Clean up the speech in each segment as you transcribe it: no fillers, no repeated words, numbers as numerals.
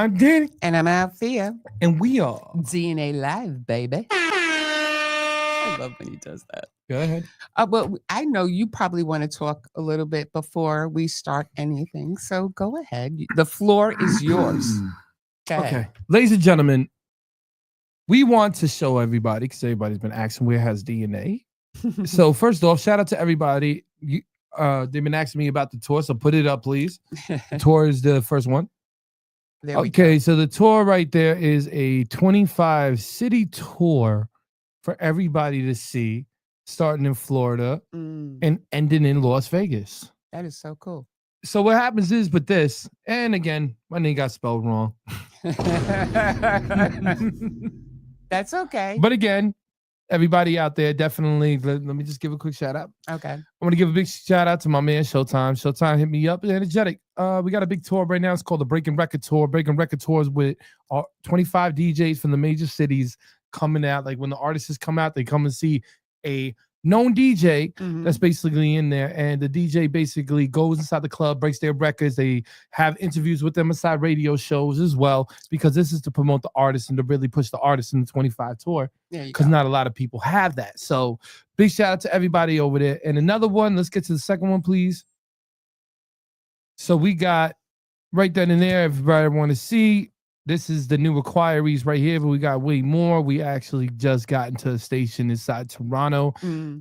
I'm Danny. And I'm Althea. And we are DNA Live, baby. I love when he does that. Go ahead. Well, I know you probably want to talk a little bit before we start anything. So go ahead. The floor is yours. Okay. Ladies and gentlemen, we want to show everybody, because everybody's been asking where has DNA. So first off, shout out to everybody. They've been asking me about the tour, so put it up, please. The tour is the first one. Okay, so the tour right there is a 25 city tour for everybody to see, starting in Florida and ending in Las Vegas. That is so cool. So what happens is with this, and again, my name got spelled wrong. That's okay. But again, everybody out there, definitely, let me just give a quick shout out. Okay. I want to give a big shout out to my man, Showtime. Showtime hit me up. Energetic. We got a big tour right now. It's called the Breaking Record Tour. Breaking Record Tours with 25 DJs from the major cities coming out. Like when the artists come out, they come and see a known DJ that's basically in there. And the DJ basically goes inside the club, breaks their records. They have interviews with them inside radio shows as well, because this is to promote the artists and to really push the artists in the 25 tour. Because not a lot of people have that. So big shout out to everybody over there. And another one, let's get to the second one, please. So we got right then and there, everybody want to see. This is the new inquiries right here, but we got way more. We actually just got into a station inside Toronto,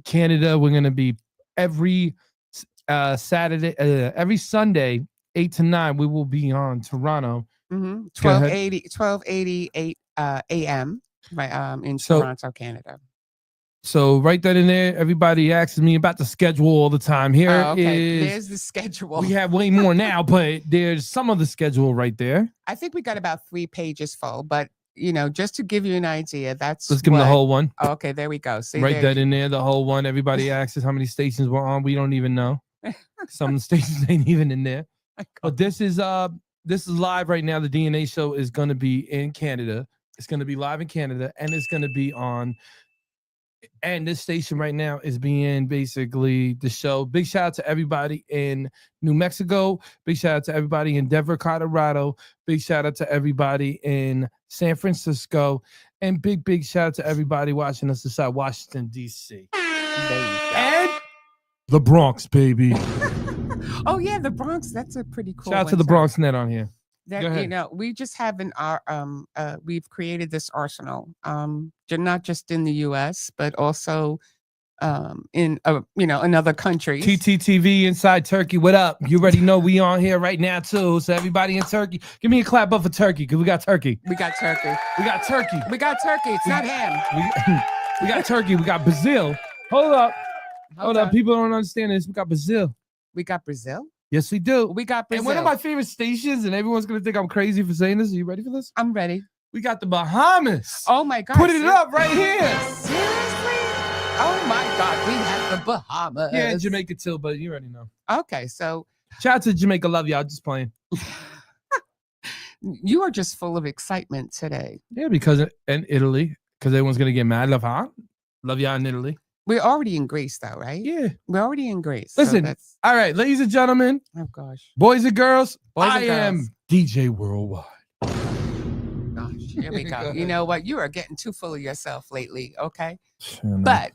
Canada. We're going to be every Saturday, every Sunday, 8 to 9, we will be on Toronto. 12:80 a.m. In Toronto, Canada. So right then and there, everybody asks me about the schedule all the time. There's the schedule. We have way more now, but there's some of the schedule right there. I think we got about 3 pages full, but just to give you an idea, let's give them the whole one. Oh, okay, there we go. See, right then and there, the whole one. Everybody asks us how many stations we're on. We don't even know. Some of the stations ain't even in there. But this is live right now. The DNA show is going to be in Canada. It's going to be live in Canada, and it's going to be on. And this station right now is being basically the show. Big shout out to everybody in New Mexico. Big shout out to everybody in Denver, Colorado. Big shout out to everybody in San Francisco. And big shout out to everybody watching us inside Washington, D.C. And the Bronx, baby. Oh, yeah, the Bronx. That's a pretty cool shout out to the Bronx Net on here. That we just have we've created this arsenal, not just in the U.S. but also in another countries. TTTV inside Turkey. What up? You already know we on here right now too. So everybody in Turkey, give me a clap up for Turkey, because we got Turkey. We got Turkey. We got Turkey. We got Turkey. It's not ham. We got Turkey. We got Brazil. Hold up. Hold up. People don't understand this. We got Brazil. We got Brazil. Yes, we do. We got Brazil. And one of my favorite stations, and everyone's going to think I'm crazy for saying this. Are you ready for this? I'm ready. We got the Bahamas. Oh, my God. Put it up right here. Seriously? Oh, my God. We have the Bahamas. Yeah, and Jamaica too, but you already know. Okay, so. Shout out to Jamaica. Love y'all. Just playing. You are just full of excitement today. Yeah, because in Italy, because everyone's going to get mad. Love y'all in Italy. We're already in Greece, though, right? Yeah. We're already in Greece. Listen, all right, ladies and gentlemen. Oh, gosh. Boys and girls, I am DJ Worldwide. Gosh, here we go. You know what? You are getting too full of yourself lately, okay? But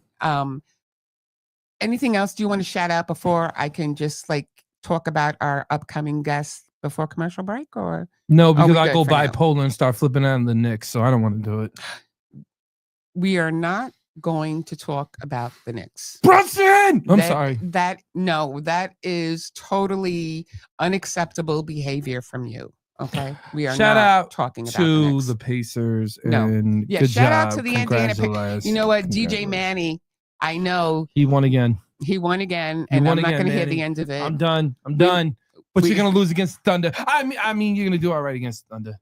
anything else do you want to shout out before I can just, talk about our upcoming guests before commercial break? Or no, because I go bipolar and start flipping out on the Knicks, so I don't want to do it. We are not going to talk about the Knicks. Brunson! I'm sorry. That is totally unacceptable behavior from you. Okay, we are shout not out talking about to the Pacers. And good shout job. out to the Indiana Pacers. You know what, DJ Manny? I know he won again. And I'm not going to hear the end of it. I'm done. But you're going to lose against Thunder. I mean, you're going to do all right against Thunder.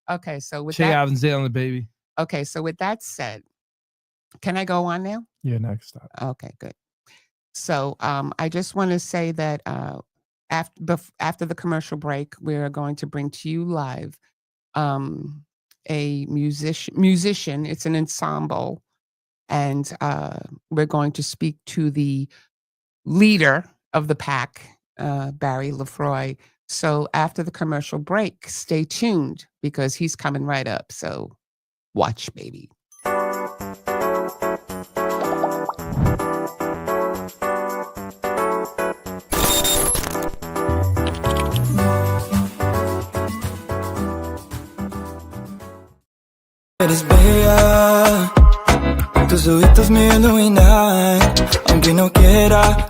Okay, so with Shea Alvin's on the baby. Okay, so with that said, can I go on now? Yeah, next stop. Okay, good. So I just want to say that after the commercial break, we're going to bring to you live a musician. It's an ensemble, and we're going to speak to the leader of the pack, Barry Lefroy, So after the commercial break, stay tuned because he's coming right up. So watch, baby. Eres bella, tus ojitos me iluminan, aunque no quiera,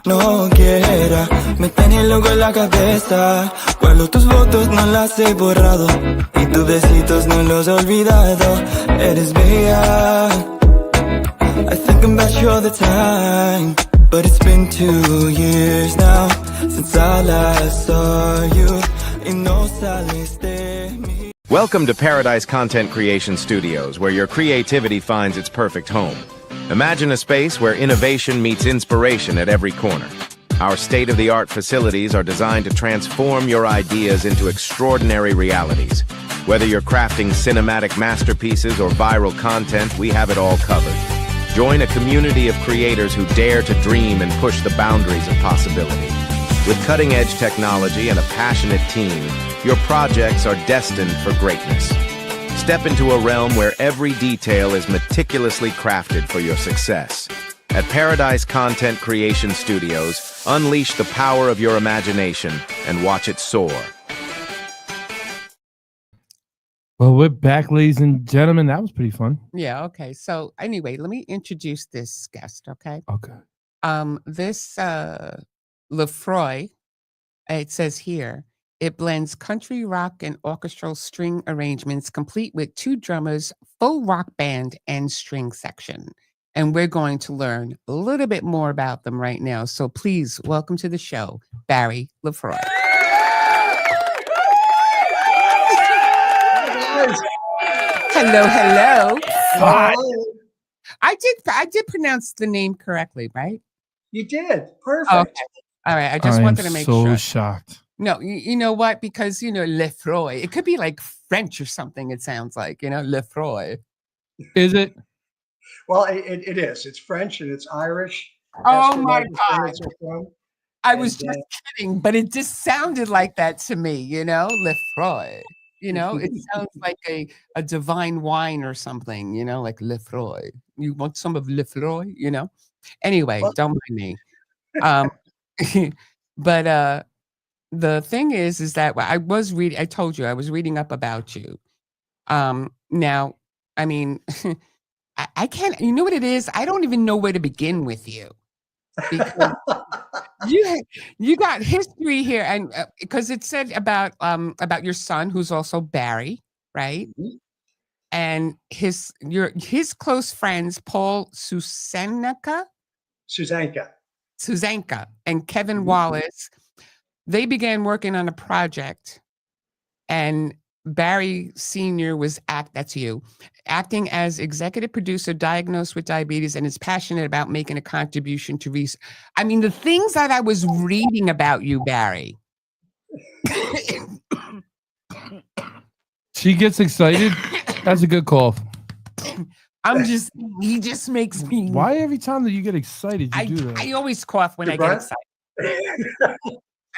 me tiene loco en la cabeza. Guardo tus fotos, no las he borrado, y tus besitos no los he olvidado. Eres bella, I think about you all the time, but it's been 2 years now since I last saw you, y no sales de mí. Welcome to Paradise Content Creation Studios, where your creativity finds its perfect home. Imagine a space where innovation meets inspiration at every corner. Our state-of-the-art facilities are designed to transform your ideas into extraordinary realities. Whether you're crafting cinematic masterpieces or viral content, we have it all covered. Join a community of creators who dare to dream and push the boundaries of possibility. With cutting-edge technology and a passionate team, your projects are destined for greatness. Step into a realm where every detail is meticulously crafted for your success. At Paradise Content Creation Studios, unleash the power of your imagination and watch it soar. Well, we're back, ladies and gentlemen. That was pretty fun. Yeah. Okay. So anyway, let me introduce this guest. Okay. Okay. This Lefroy, it says here, it blends country rock and orchestral string arrangements, complete with 2 drummers, full rock band, and string section. And we're going to learn a little bit more about them right now. So please welcome to the show, Barry Lefroy. Hello, hello. Hi. I did pronounce the name correctly, right? You did. Perfect. Okay. All right. I just wanted to make so sure. shocked. No, you know what? Because, Lefroy, it could be like French or something, it sounds like, Lefroy. Is it? Well, it is. It's French and it's Irish. Oh my God. I And, was just kidding, but it just sounded like that to me, Lefroy. It sounds like a divine wine or something, like Lefroy. You want some of Lefroy, Anyway, Well- don't mind me. But the thing is that I told you I was reading up about you. Now, I mean, I can't, you know what it is? I don't even know where to begin with you. Because you got history here, and because it said about your son, who's also Barry, right? Mhm. And his close friends, Paul Susanka and Kevin Mhm. Wallace, they began working on a project, and Barry Sr. was acting as executive producer, diagnosed with diabetes, and is passionate about making a contribution to research. I mean, the things that I was reading about you, Barry. She gets excited. That's a good cough. He just makes me. Why every time that you get excited, you do that? I always cough when I get excited.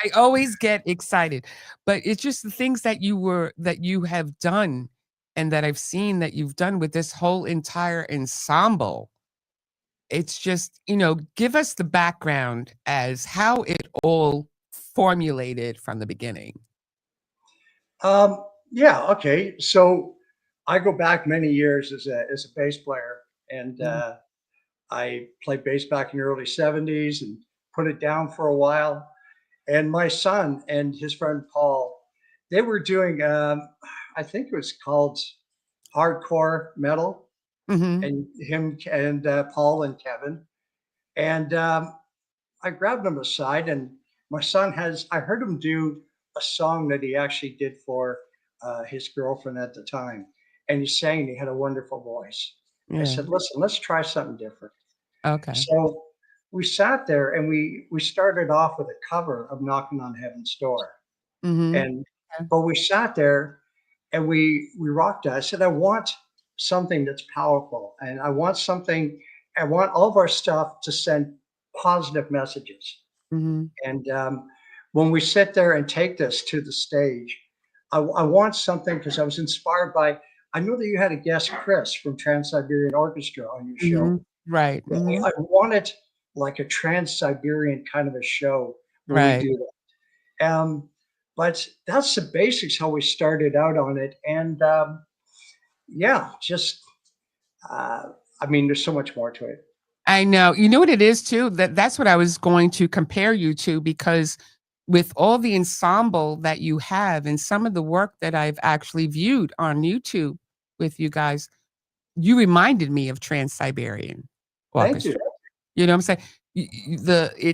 I always get excited, but it's just the things that you have done and that I've seen that you've done with this whole entire ensemble. It's just, give us the background as how it all formulated from the beginning. Yeah. Okay. So I go back many years as a bass player, and I played bass back in the early '70s and put it down for a while. And my son and his friend Paul, they were doing, I think it was called hardcore metal, Mhm. and him and Paul and Kevin. And I grabbed them aside, and my son I heard him do a song that he actually did for his girlfriend at the time. And he sang, and he had a wonderful voice. I Yeah. said, listen, let's try something different. Okay. So we sat there and we started off with a cover of Knocking on Heaven's Door. Mhm. And Okay. but we sat there and we rocked it. I said, I want something that's powerful, and I want all of our stuff to send positive messages. Mhm. And when we sit there and take this to the stage, I want something because I was inspired by. I know that you had a guest, Chris from Trans Siberian Orchestra, on your show. Mhm. Right. Well, I wanted like a Trans Siberian kind of a show where we Right. do that. But that's the basics how we started out on it, and yeah, just uh, I mean, there's so much more to it. I know. You know what it is too? That's what I was going to compare you to, because with all the ensemble that you have and some of the work that I've actually viewed on YouTube with you guys, you reminded me of Trans-Siberian Thank you. Orchestra. You know what I'm saying?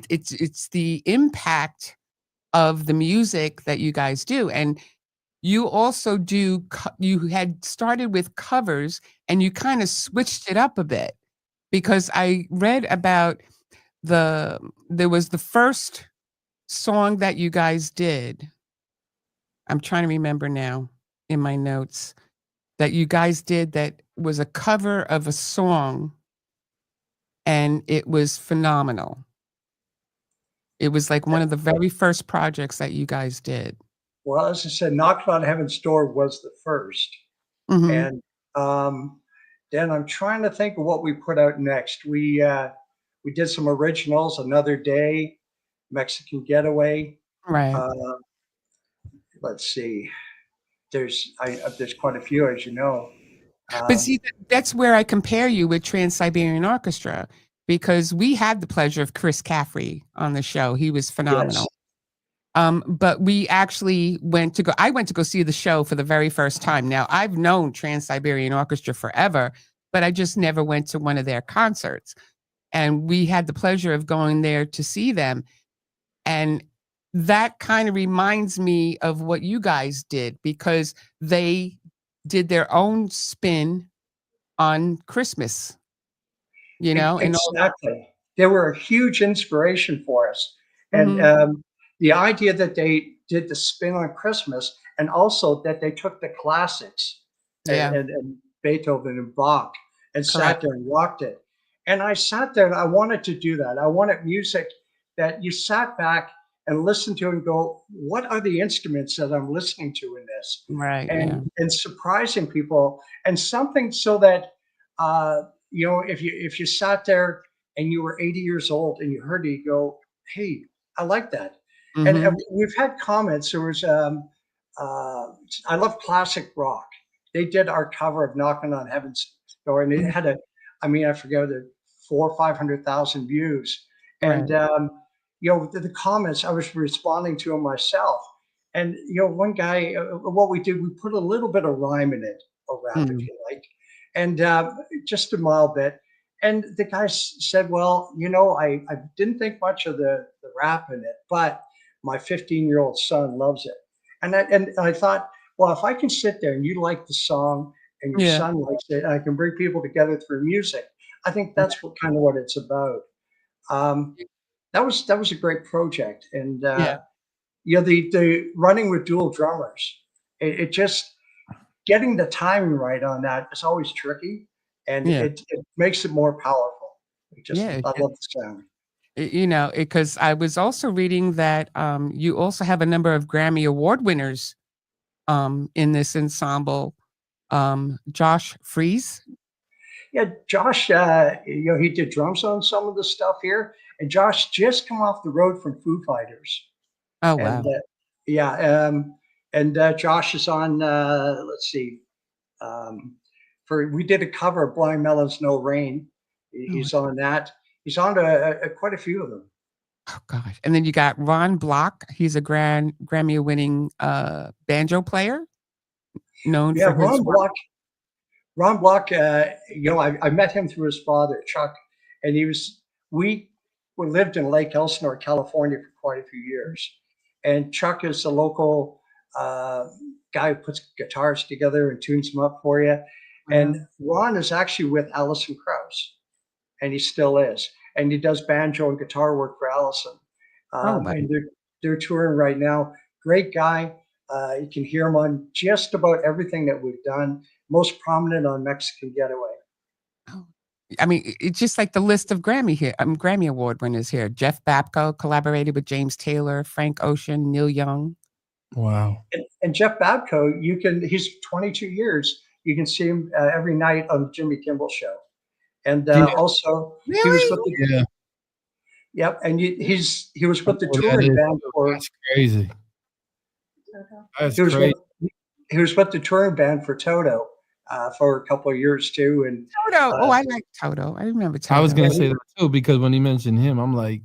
It's the impact of the music that you guys do, and you also you had started with covers and you kind of switched it up a bit, because I read about there was the first song that you guys did. I'm trying to remember now in my notes that you guys did that was a cover of a song, and it was phenomenal. It was like one of the very first projects that you guys did. Well, as I said, Knocking on Heaven's Door was the first. Mhm. And then I'm trying to think of what we put out next. We did some originals, Another Day, Mexican Getaway. Right. Uh, let's see. There's quite a few, as you know. But see, that's where I compare you with Trans-Siberian Orchestra, because we had the pleasure of Chris Caffrey on the show. He was Yes. phenomenal. But we actually I went to go see the show for the very first time. Now, I've known Trans-Siberian Orchestra forever, but I just never went to one of their concerts. And we had the pleasure of going there to see them. And that kind of reminds me of what you guys did, because they did their own spin on Christmas, and all. Exactly. They were a huge inspiration for us. And Mhm. the idea that they did the spin on Christmas, and also that they took the classics Yeah, and Beethoven and Bach and sat correct. there and rocked it. And I sat there and I wanted to do that. I wanted music that you sat back and listened to and go, what are the instruments that I'm listening to in this? Right, yeah. And surprising people, and something so that if you sat there and you were 80 years old and you heard it, you go, hey, I like that. And Mhm. we've had comments. There was uh, I love classic rock. They did our cover of Knocking on Heaven's Door, and it Mhm. had I forget, the 400,000 or 500,000 views. And Right. the comments, I was responding to them myself. And one guy, what we did, we put a little bit of rhyme in it, or rap, if Mm. you like, and just a mild bit. And the guy said, "Well, I didn't think much of the rap in it, but my 15-year-old son loves it." And I thought, well, if I can sit there and you like the song and your Yeah. son likes it, and I can bring people together through music, I think Yeah. that's what it's about. Um, that was a great project, and Yeah. the running with dual drummers, it just getting the timing right on that is always tricky, and Yeah. it makes it more powerful. Yeah. I love the sound. Because I was also reading that you also have a number of Grammy Award winners in this ensemble. Josh Freese. Yeah, Josh, he did drums on some of the stuff here, and Josh just come off the road from Foo Fighters, Oh, and wow. yeah, and Josh is on. Let's see, we did a cover of Blind Melon's "No Rain." Oh, He's on that. He's on quite a few of them. oh, gosh. And then you got Ron Block. He's a Grammy winning banjo player, known Yeah, for his work. Ron Block. I met him through his father, Chuck, and we lived in Lake Elsinore, California, for quite a few years. And Chuck is a local guy who puts guitars together and tunes them up for you. And Wow. Ron is actually with Alison Krauss, and he still is. And he does banjo and guitar work for Allison. Oh, wow. And they're touring right now. Great guy. You can hear him on just about everything that we've done. Most prominent on Mexican Getaway. Oh, I mean, it's just like the list of Grammy Award winners here. Jeff Babco collaborated with James Taylor, Frank Ocean, Neil Young. Wow. And Jeff Babco, he's 22 years. You can see him every night on the Jimmy Kimmel Show. And also, he was with the, Yeah. yep. And he was with the Oh, that touring is- band for, That's crazy. That's he was crazy. he was with the touring band for Toto for a couple of years too. And Toto. I like Toto. I remember Toto. I was gonna say that too because when he mentioned him, I'm like,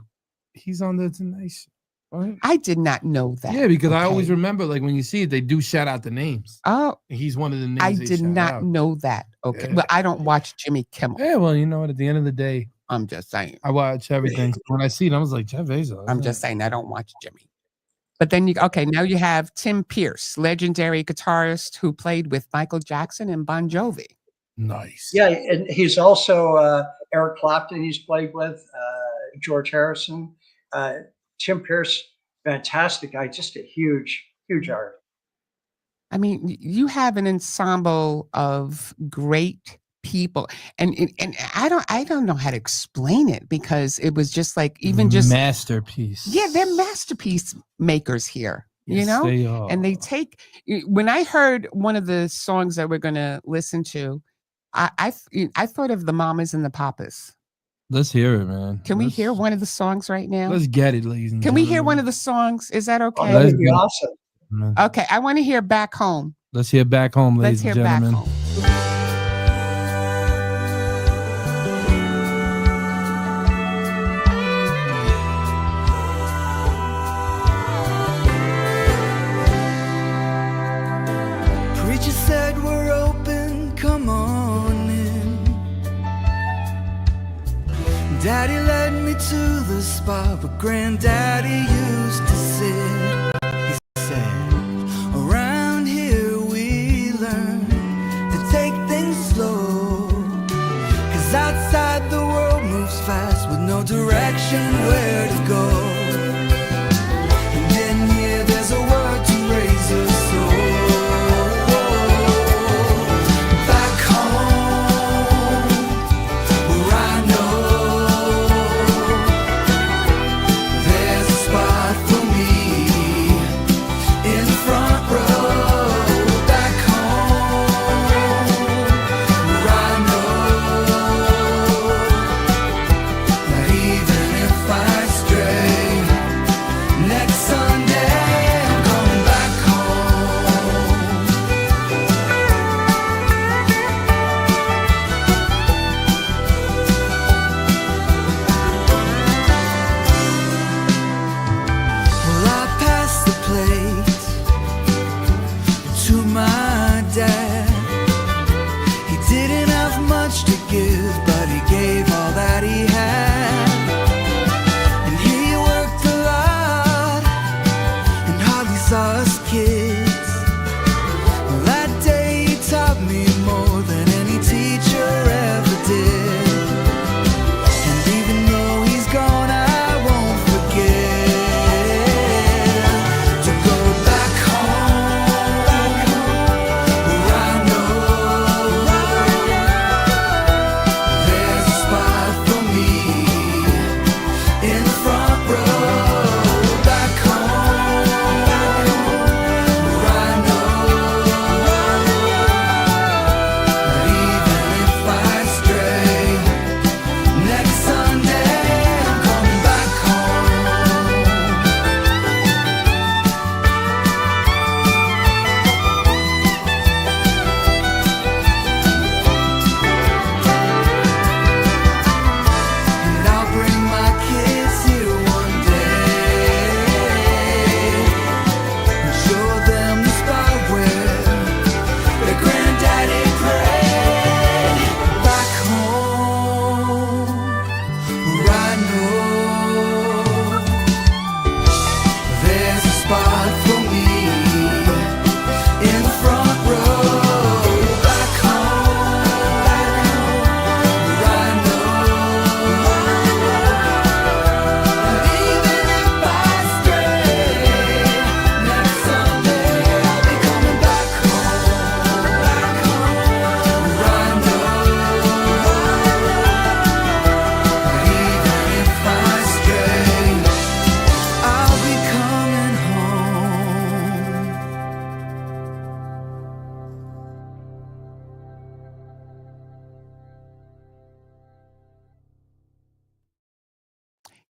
he's on the Tonight Show. Right? I did not know that. Yeah, because I always Okay. remember, like when you see it, they do shout out the names. Oh, He's one of the names. I they did shout not out. know that. Okay. Yeah. But I don't watch Jimmy Kimmel. Yeah, well, you know what? At the end of the day, I'm just saying. I watch everything. So when I see it, I was like, Jeff Bezos. I'm just saying I don't watch Jimmy. But then now you have Tim Pierce, legendary guitarist who played with Michael Jackson and Bon Jovi. Nice. yeah, and he's also Eric Clapton. He's played with George Harrison, Tim Pierce. Fantastic guy, just a huge art. I mean, you have an ensemble of great people, and I don't know how to explain it because it was just like masterpiece. Yeah, they're masterpiece makers here. Yes, you know, they are. and they take. When I heard one of the songs that we're gonna listen to, I thought of the Mamas and the Papas. Let's hear it, man. Can we hear one of the songs right now? Let's get it, ladies and Can gentlemen. we hear one of the songs? Is that Oh, okay? that Let's would be go. awesome. Man. Okay, I want to hear Back Home. Let's hear Back Home, Let's ladies hear and Back gentlemen. Home. Preacher said we're open, come on in. Daddy led me to the spot where Granddaddy used to sit. He said, around here we learn to take things slow. 'Cause outside the world moves fast with no direction where to go. And in here there's a word to raise a soul. Back home, where I know there's a spot for me in the front row. Back home, where I know that even if I stray,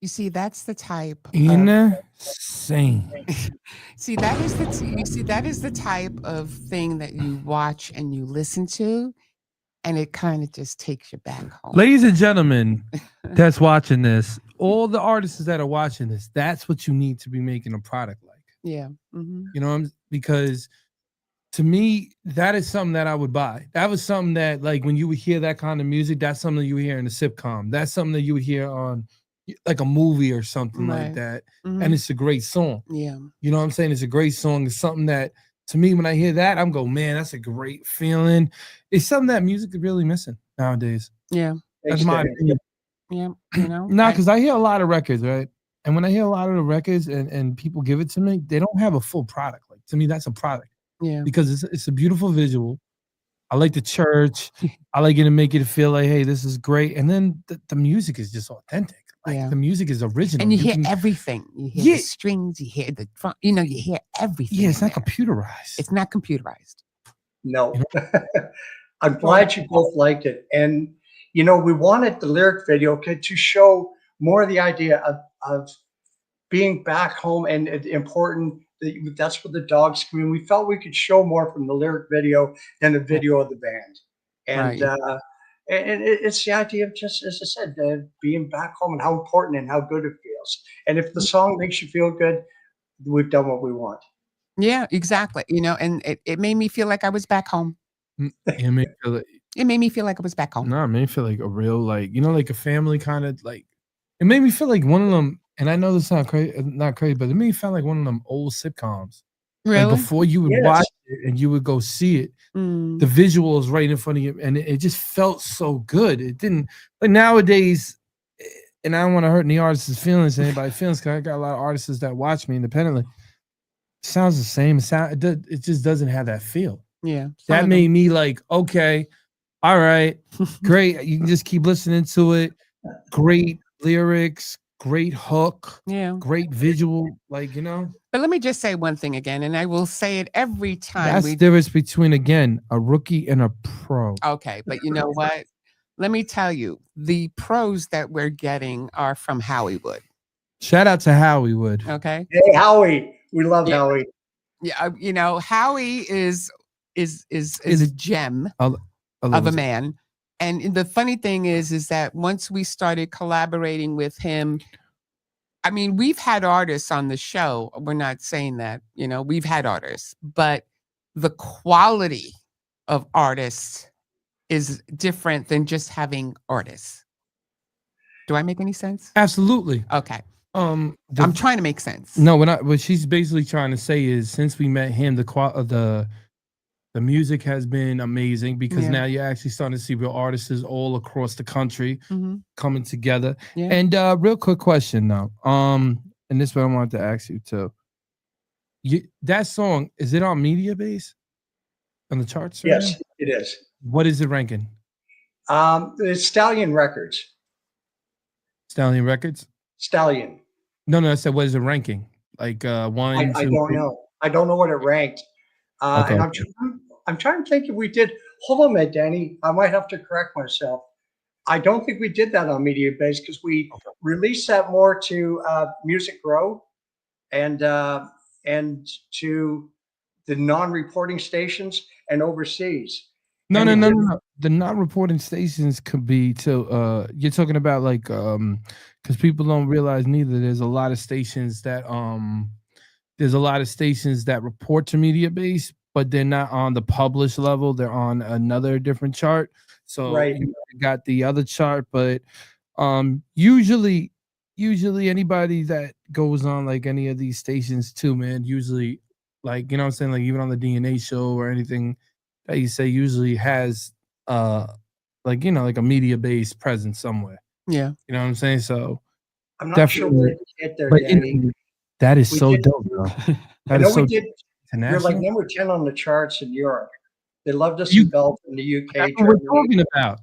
You see, that's the type of Insane. see that is you see that is the type of thing that you watch and you listen to, and it kind of just takes you back home. Ladies and gentlemen that's watching this, all the artists that are watching this, that's what you need to be making a product like. Yeah. Mm-hmm. You know, because to me, that is something that I would buy. That was something that, like, when you would hear that kind of music, that's something you would hear in a sitcom. That's something that you would hear on like a movie or something like Right. that. Mm-hmm. And it's a great song. Yeah. You know what I'm saying? It's a great song. It's something that, to me, when I hear that, I'm going, man, that's a great feeling. It's something that music is really missing nowadays. Yeah. That's my opinion. Yeah. You know? No, because I hear a lot of records, right? And when I hear a lot of the records and people give it to me, they don't have a full product. Like, to me, that's a product. Yeah. Because it's a beautiful visual. I like the church. I like it to make it feel like, hey, this is great. And then the music is just authentic. Like, the music is original. And you hear everything. You hear the strings, you hear the front, you hear everything. Yeah, it's not computerized. It's not computerized. No. I'm glad you both liked it. And, we wanted the lyric video to show more of the idea of being back home and important. That's what the dogs scream. We felt we could show more from the lyric video than the video of the band. And, Right. and it's the idea of, just as I said, being back home and how important and how good it feels. And if the song makes you feel good, we've done what we want. Yeah, exactly. And it made me feel like I was back home. It made me feel like, It made me feel like I was back home. no, it made me feel like a real, like, like a family kind of, like, it made me feel like one of them. And I know this sounds not crazy, but it made me feel like one of them old sitcoms. Really? Like, before you would watch it and you would go see it, the visuals right in front of you, and it just felt so good. It didn't, like, nowadays, and I don't want to hurt any artists' feelings, anybody's feelings, because I got a lot of artists that watch me independently. It sounds the same. It just doesn't have that feel. Yeah. That made me like, okay, all right, great. You can just keep listening to it. Great lyrics, great hook, great visual, like, But let me just say one thing again, and I will say it every time. That's the difference between, again, a rookie and a pro. Okay, but you know what? Let me tell you, the pros that we're getting are from Hollywood. Shout out to Hollywood. Okay. Hey, Howie. We love Howie. Yeah, Howie is a gem of a man. And the funny thing is that once we started collaborating with him, I mean, we've had artists on the show. We're not saying that, we've had artists, but the quality of artists is different than just having artists. Do I make any sense? Absolutely. Okay. I'm trying to make sense. No, what she's basically trying to say is, since we met him, the music has been amazing, because now you're actually starting to see real artists all across the country coming together. Yeah. And real quick question now, and this is what I wanted to ask you too. That song, is it on Media Base on the charts? Right Yes, now? it is. What is it ranking? It's Stallion Records. Stallion Records? Stallion. No, I said, what is it ranking? Like one, I two, don't three? know. I don't know what it ranked. Okay. And I'm trying to think if we did. Hold on a minute, Danny. I might have to correct myself. I don't think we did that on Media Base, because we released that more to Music Grow and to the non-reporting stations and overseas. No. The non-reporting stations could be you're talking about, like, because people don't realize neither. There's a lot of stations that report to Media Base, but they're not on the published level. They're on another different chart. So you got the other chart, but usually anybody that goes on, like, any of these stations too, man, usually, like, what I'm saying, like, even on the DNA show or anything that you say, usually has like, like a media-based presence somewhere. Yeah. You know what I'm saying? So I'm not sure where to get there, Danny. That is so dope, bro. I know we did. We're like number 10 on the charts in Europe. They loved us in Belgium, in the UK. That's what we're talking about.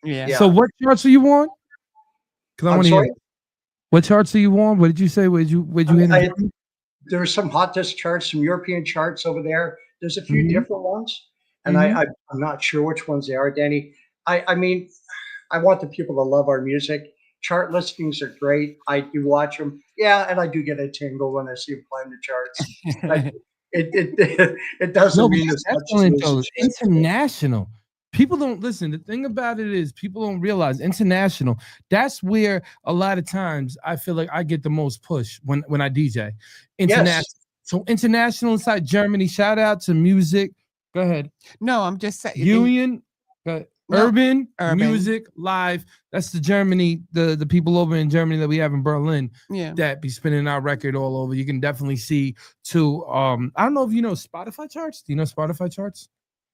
Yeah. So what charts are you on? Because I want to hear. What charts are you on? What did you say? Where'd you hit? There are some hot disc charts, some European charts over there. There's a few different ones, and I'm not sure which ones they are, Danny. I mean, I want the people to love our music, chart listings are great. I do watch them. Yeah, and I do get a tingle when I see them climb the charts. But it No, doesn't but mean that's as much as excellent though. musicians. International. People don't listen. The thing about it is people don't realize international. That's where a lot of times I feel like I get the most push when I DJ. International. Yes. So international inside Germany. Shout out to music. Go ahead. No, I'm just saying. Union. No, Urban Urban. Music Live. That's the Germany, the people over in Germany that we have in Berlin Yeah. that be spinning our record all over. You can definitely see too. I don't know if you know Spotify charts. Do you know Spotify charts?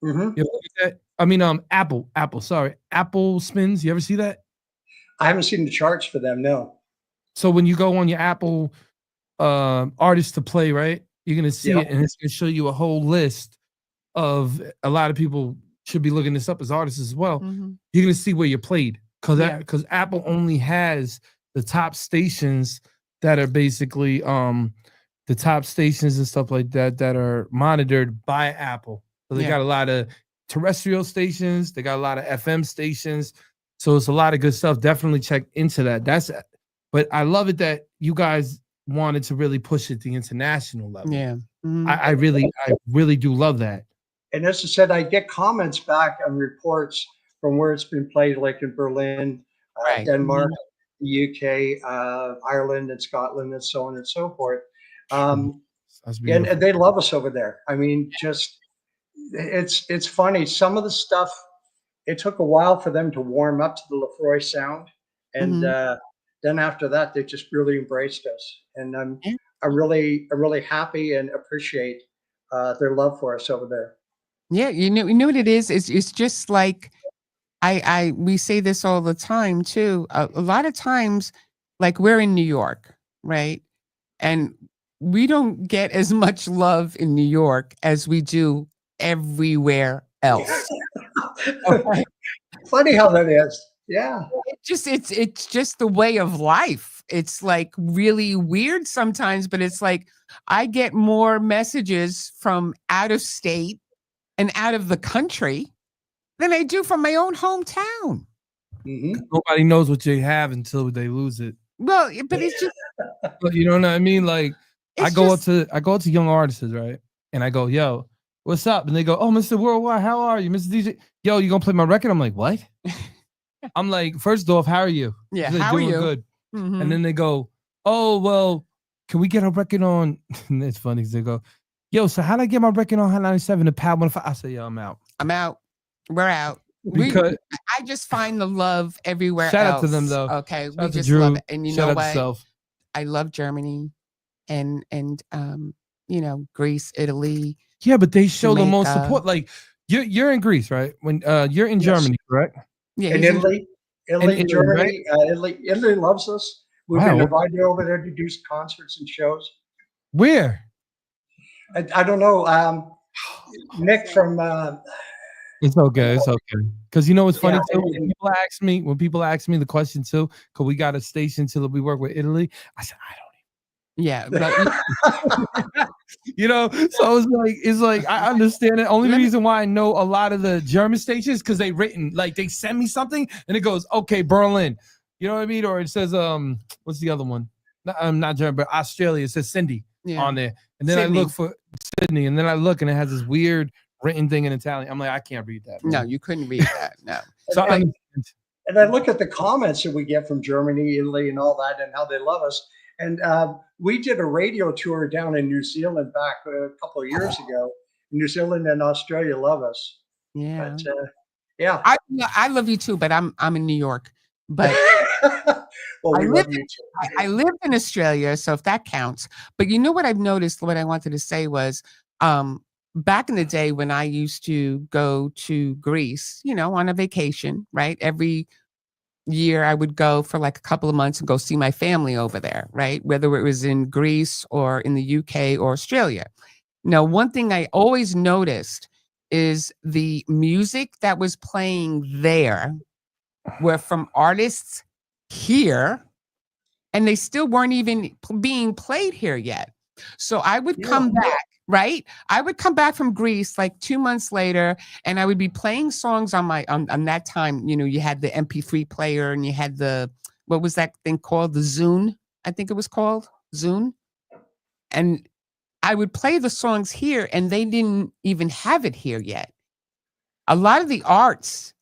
Mm-hmm. You ever look at that? I mean, Apple, sorry. Apple spins. You ever see that? I haven't seen the charts for them, no. So when you go on your Apple artists to play, right? You're gonna see Yeah. it, and it's gonna show you a whole list of a lot of people should be looking this up as artists as well. Mhm. You're gonna see where you played because Yeah. Apple only has the top stations that are basically the top stations and stuff like that that are monitored by Apple. So they Yeah. got a lot of terrestrial stations, they got a lot of FM stations. So it's a lot of good stuff. Definitely check into that. But I love it that you guys wanted to really push it to the international level. Yeah. Mhm. I really do love that. And as I said, I get comments back on reports from where it's been played, like in Berlin, Right. Denmark, the UK, Ireland, and Scotland, and so on and so forth. That's beautiful. And they love us over there. I mean, just it's funny. Some of the stuff, it took a while for them to warm up to the Lefroy sound, and then after that, they just really embraced us. And I'm really happy and appreciate their love for us over there. Yeah, you know what it is? It's just like we say this all the time too. A lot of times, like we're in New York, right? And we don't get as much love in New York as we do everywhere else. Funny how that is. Yeah. It's just the way of life. It's like really weird sometimes, but it's like I get more messages from out of state and out of the country than I do from my own hometown. Mm-hmm. Nobody knows what you have until they lose it. Well, but it's just, But you know what I mean? Like I it's go just, up to young artists, right? And I go, yo, what's up? And they go, oh, Mr. Worldwide, how are you, Mr. DJ? Yo, you gonna play my record? I'm like, what? I'm like, first off, how are you? yeah. They're How are doing you? good. Mhm. And then they go, oh, well, can we get a record on? And it's funny because they go, yo, so how do I get my record on Hot 97 to Pad 105? I say, yo, I'm out. I'm out. We're out. Because I just find the love everywhere shout else. out to them though. Okay, Shout we out to just Drew. love it. And you Shout know out to what? Self. I love Germany and you know, Greece, Italy. Yeah, but they show the most Jamaica. support. Like you're in Greece, right? When you're in Yes. Germany, correct? Yeah, In he's in- Italy, Italy, Germany, Italy loves us. We've been Wow. invited over there to do concerts and shows. Where? I don't know. Nick from It's okay. It's okay. Because you know what's funny Yeah, too? When people ask me the question too, because we got a station till we work with Italy, I said, I don't yeah, but you know, so it's like I understand it. Only Let me- reason why I know a lot of the German stations because they written like they send me something and it goes, okay, Berlin. You know what I mean? Or it says what's the other one? Not German, but Australia. It says Cindy yeah. on there. And then Sydney. I look for Sydney, and then I look and it has this weird written thing in Italian. I'm like, I can't read that. No, man. you couldn't read that. No. So I understand. and I look at the comments that we get from Germany, Italy, and all that, and how they love us. And we did a radio tour down in New Zealand back a couple of years ago. New Zealand and Australia love us. Yeah. But, yeah. I love you too, but I'm in New York. But Well, I we lived love you too. I lived in Australia, so if that counts. But you know what I've noticed, what I wanted to say was back in the day when I used to go to Greece, you know, on a vacation, right? Every year I would go for like a couple of months and go see my family over there, right? Whether it was in Greece or in the UK or Australia. Now, one thing I always noticed is the music that was playing there were from artists here, and they still weren't even being played here yet. So I would come back, right? I would come back from Greece like 2 months later, and I would be playing songs on my on that time. You know, you had the MP3 player and you had the what was that thing called? The Zune, I think it was called Zune. And I would play the songs here, and they didn't even have it here yet. A lot of the artists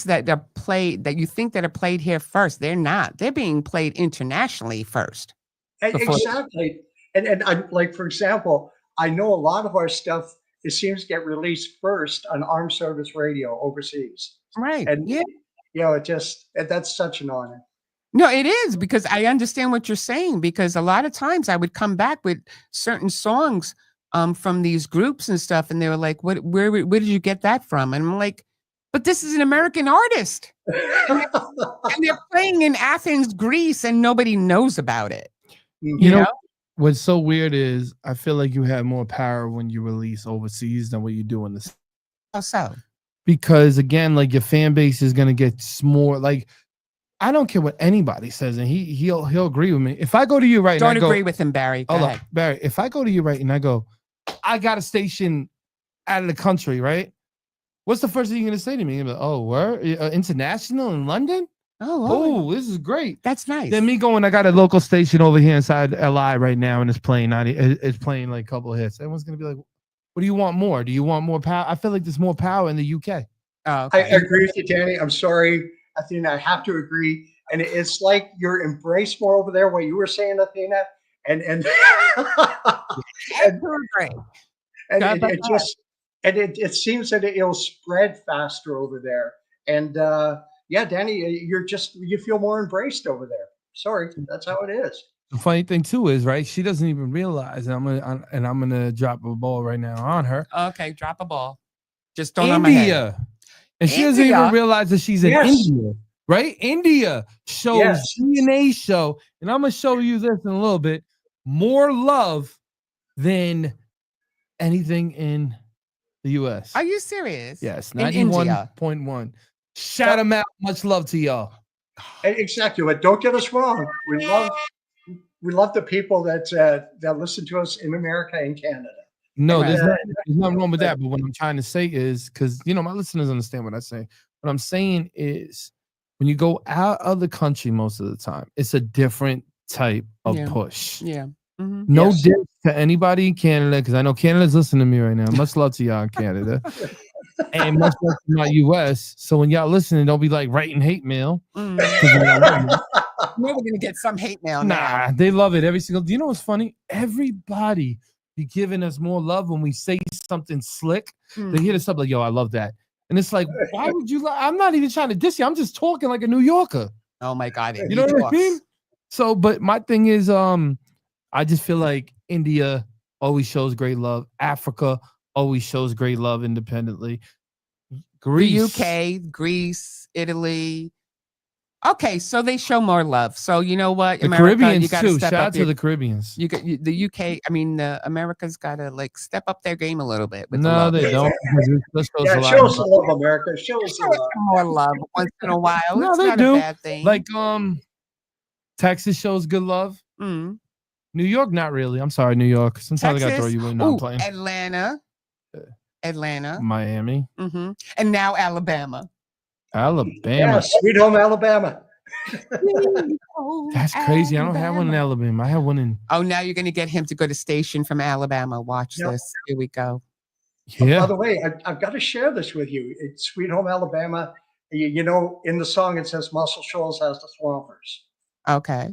that are played, that you think that are played here first, they're not. They're being played internationally first. Exactly. And I, like, for example, I know a lot of our stuff, it seems to get released first on armed service radio overseas. Right. And, Yeah. That's such an honor. No, it is, because I understand what you're saying, because a lot of times I would come back with certain songs from these groups and stuff, and they were like, where did you get that from? And I'm like, but this is an American artist. And they're playing in Athens, Greece, and nobody knows about it. You know, what's so weird is I feel like you have more power when you release overseas than what you do in the. How so? Because again, like, your fan base is gonna get more like. I don't care what anybody says, and he'll agree with me. If I go to you right now, don't agree with him, Barry. Go ahead. Barry, if I go to you right and I go, I got a station out of the country, right? What's the first thing you're gonna say to me? You're like, oh, we're international in London. Oh, this is great. That's nice. Then me going, I got a local station over here inside LI right now, and it's playing like a couple of hits. Everyone's gonna be like, what do you want more? Do you want more power? I feel like there's more power in the UK. Oh, okay. I agree with you, Danny. I'm sorry, Athena. I have to agree. And it's like you're embraced more over there, what you were saying, Athena. And it seems that it'll spread faster over there. And Danny, you feel more embraced over there. Sorry, that's how it is. The funny thing too is, right, she doesn't even realize, and I'm gonna drop a ball right now on her. Okay, drop a ball. Just don't India. on my head. And she doesn't even realize that she's in India, right? India shows DNA show, and I'm gonna show you this in a little bit, more love than anything in the US. Are you serious? Yes, 91.1. Shout them out. Much love to y'all. Exactly. But don't get us wrong. We love the people that listen to us in America and Canada. No, there's nothing wrong with that. But what I'm trying to say is, because my listeners understand what I say. What I'm saying is, when you go out of the country, most of the time, it's a different type of push. Yeah. Mm-hmm. No diss to anybody in Canada, because I know Canada's listening to me right now. Much love to y'all in Canada. And much love to my US. So when y'all listening, don't be like writing hate mail. We're gonna get some hate mail. Nah, they love it every single. Do you know what's funny? Everybody be giving us more love when we say something slick. They hit us up like, yo, I love that. And it's like, why would you? I'm not even trying to diss you. I'm just talking like a New Yorker. Oh my God. You know what I mean? So, but my thing is, I just feel like India always shows great love. Africa always shows great love independently. Greece. The UK, Greece, Italy. Okay, so they show more love. So you know what, The America, Caribbeans you got to too. step Shout up out to the Caribbeans. You got the UK. I mean, America's got to like step up their game a little bit. With No, the they don't. Show us some love, America. Show us some love. More love once in a while. No, it's they not do. a bad thing. Like Texas shows good love. New York, not really. I'm sorry, New York. Sometimes I gotta throw you in. I'm playing. Atlanta, Miami, and now Alabama. Alabama. Yeah, sweet home Alabama. That's crazy. I don't have one in Alabama. I have one in. Oh, now you're going to get him to go to station from Alabama. Watch this. Here we go. Yeah. By the way, I've got to share this with you. It's Sweet Home Alabama. You know, in the song it says Muscle Shoals has the Swampers. Okay.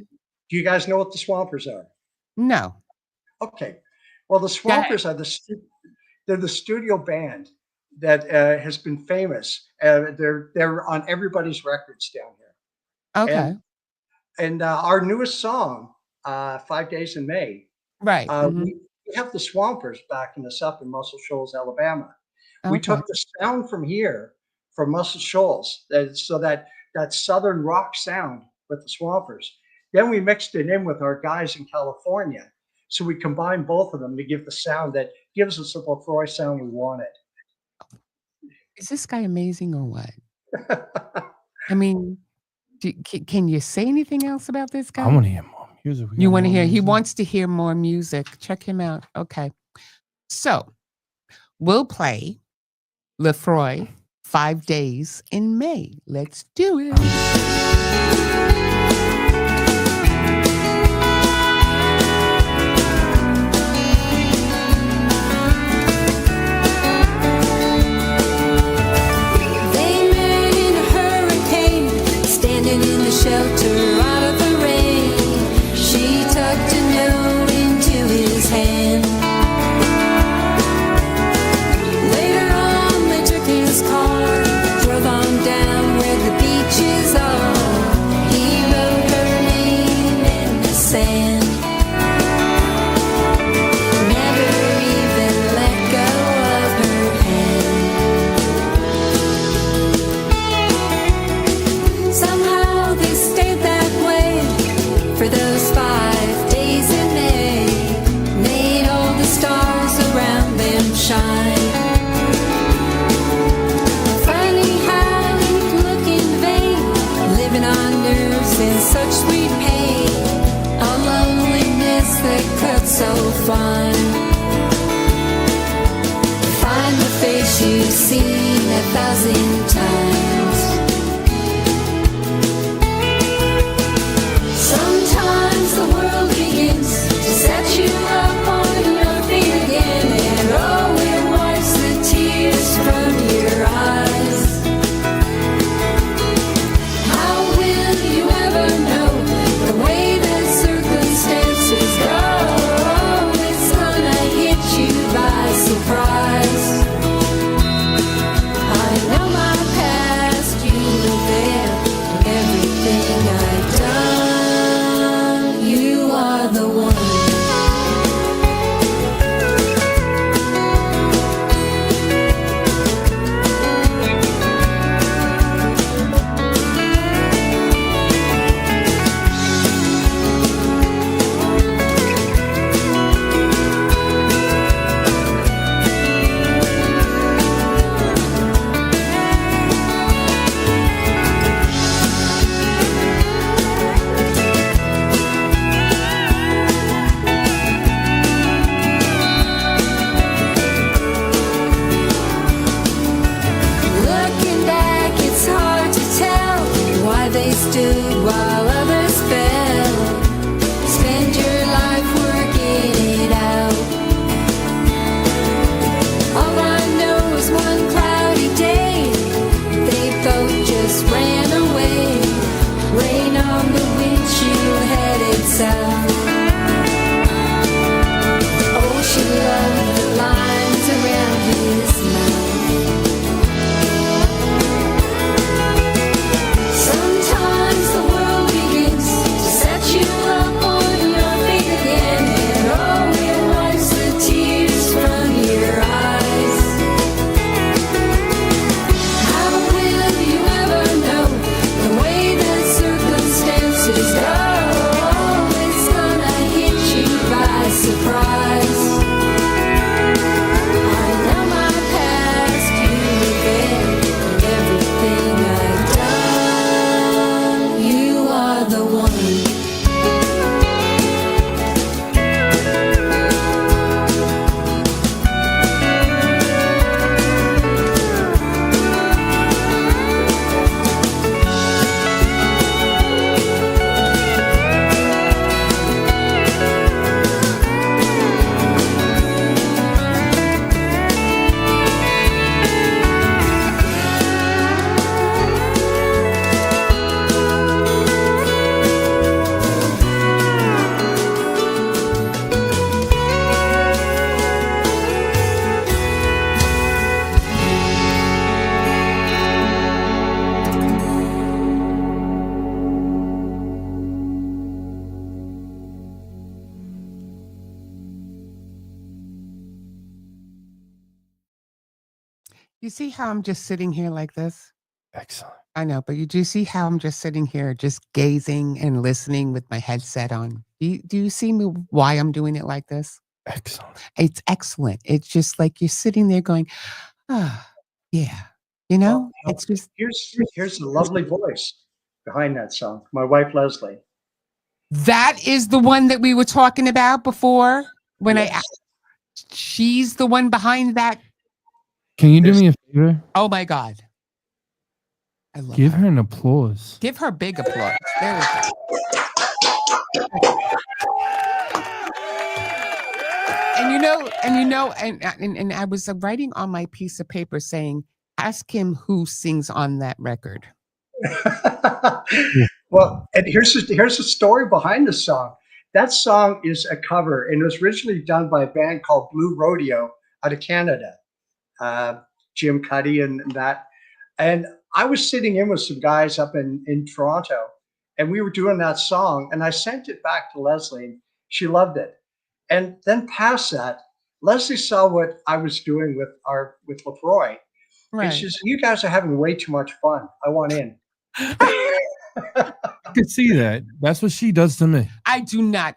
Do you guys know what the Swampers are? No. Okay. Well, the Swampers are they're the studio band that has been famous. They're on everybody's records down here. Okay. And our newest song, 5 Days in May. Right. We have the Swampers backing us up in Muscle Shoals, Alabama. Okay. We took the sound from here, from Muscle Shoals, so that southern rock sound with the Swampers. Then we mixed it in with our guys in California. So we combined both of them to give the sound that gives us the Lefroy sound we wanted. Is this guy amazing or what? I mean, can you say anything else about this guy? I want to hear more music. You want to hear? He wants to hear more music. Check him out. Okay. So we'll play Lefroy 5 Days in May. Let's do it. shelter out of the rain. She tucked a note into his hand. Later on, they took his car, drove on down where the beaches are. He wrote her name in the sand. Never even let go of her hand. Somehow they stayed that way for those 5 days in May. Made all the stars around them shine. Funny how you'd look in vain, living on nerves and such sweet pain. A loneliness that cuts so fine. Find the face you've seen 1,000 times. Sometimes the world begins to set you up on your feet again, and oh, it wipes the tears from your eyes. How will you ever know the way that circumstances go? It's gonna hit you by surprise. I know my past, you were there, and everything I've done, you are the one. Looking back, it's hard to tell why they stood while others fell. Spend your life working it out. All I know is one cloudy day, they both just ran away. Rain on the windshield headed south. Oh, she loved the lines around his mouth. Sometimes the world begins to set you up on your feet again, and oh, it wipes the tears from your eyes. How will you ever know the way that circumstances go? It's gonna hit you by surprise. I know my past, you were there, and everything I've done, you are the one. You see how I'm just sitting here like this? Excellent. I know, but do you see how I'm just sitting here, just gazing and listening with my headset on? Do you see me why I'm doing it like this? Excellent. It's excellent. It's just like you're sitting there going, ah, yeah. You know, Well, it's just here's a lovely voice behind that song. My wife Leslie. that is the one that we were talking about before when Yes. she's the one behind that. Can you do me a favor? Oh my God. I love Give her an applause. Give her big applause. There we go. And I was writing on my piece of paper saying, ask him who sings on that record. Well, and here's the story behind the song. That song is a cover, and it was originally done by a band called Blue Rodeo out of Canada. Uh, Jim Cuddy and that. And I was sitting in with some guys up in Toronto, and we were doing that song, and I sent it back to Leslie, and she loved it. And then past that, Leslie saw what I was doing with Lefroy, and Right. she said, "You guys are having way too much fun. I want in." I could see that. That's what she does to me. I do not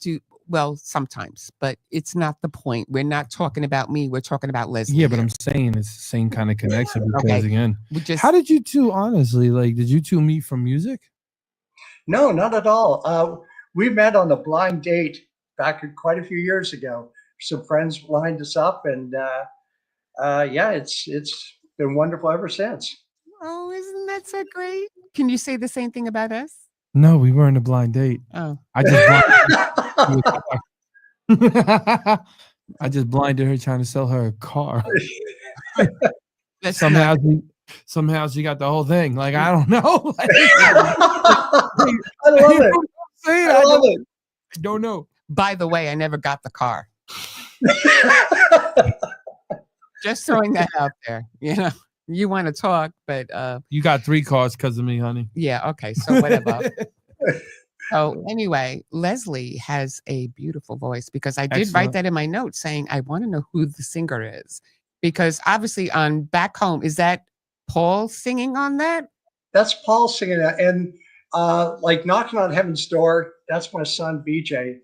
do well sometimes, but it's not the point. We're not talking about me. We're talking about Leslie. Yeah, but here. I'm saying it's the same kind of connection because Okay. again, We just how did you two honestly like? Did you two meet from music? No, not at all. We met on a blind date back quite a few years ago. Some friends lined us up, and yeah, it's been wonderful ever since. Oh, isn't that so great? Can you say the same thing about us? No, we weren't a blind date. Oh, I just I just blinded her trying to sell her a car. that's Somehow not, somehow she got the whole thing. Like I don't know. Like, I love you know it. what I'm saying? I love it. I don't know. by the way, I never got the car. Just throwing that out there. You know, you want to talk, but You got 3 cars because of me, honey. yeah, okay. So whatever. So anyway, Leslie has a beautiful voice because I did Excellent. write that in my notes saying I want to know who the singer is. Because obviously on Back Home, is that Paul singing on that? That's Paul singing that, and like Knocking on Heaven's Door. That's my son BJ,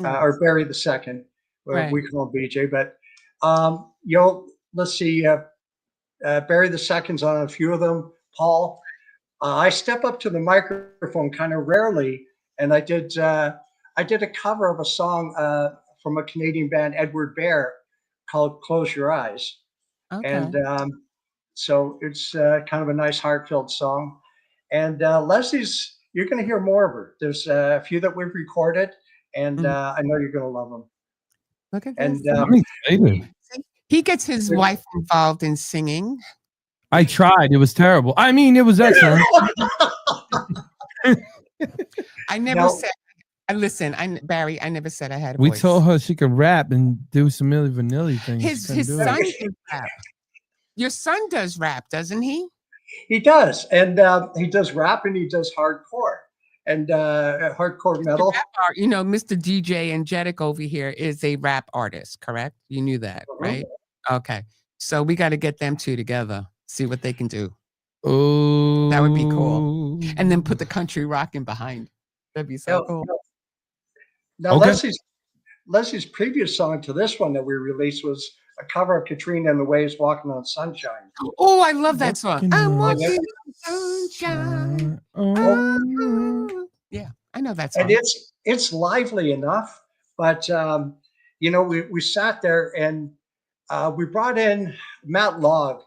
or Barry the Second. Right. We call him BJ, but let's see. Barry the Second's on a few of them. Paul. I step up to the microphone kind of rarely, and I did a cover of a song from a Canadian band, Edward Bear, called "Close Your Eyes," Okay. and so it's kind of a nice, heartfelt song. And Leslie's, you're going to hear more of her. There's a few that we've recorded, and I know you're going to love them. Look at And this. I'm excited. He gets his wife involved in singing. I tried. It was terrible. I mean, it was excellent. I never Now- said. Listen, Barry. I never said I had a We voice. told her she could rap and do some Milli Vanilli things. She his couldn't do it. son does rap. Your son does rap, doesn't he? He does, and he does rap and he does hardcore and hardcore metal. Rap you know, Mr. DJ Angelic over here is a rap artist, correct? You knew that, right? Okay. So we got to get them two together, see what they can do. Oh, That would be cool. And then put the country rocking behind. That'd be so cool. Now, Okay. Leslie's previous song to this one that we released was a cover of Katrina and the Waves, "Walking on Sunshine." Oh, I love that song. Walking I'm on walking on sunshine. Oh. Yeah, I know that song. And it's lively enough, but we sat there and we brought in Matt Logg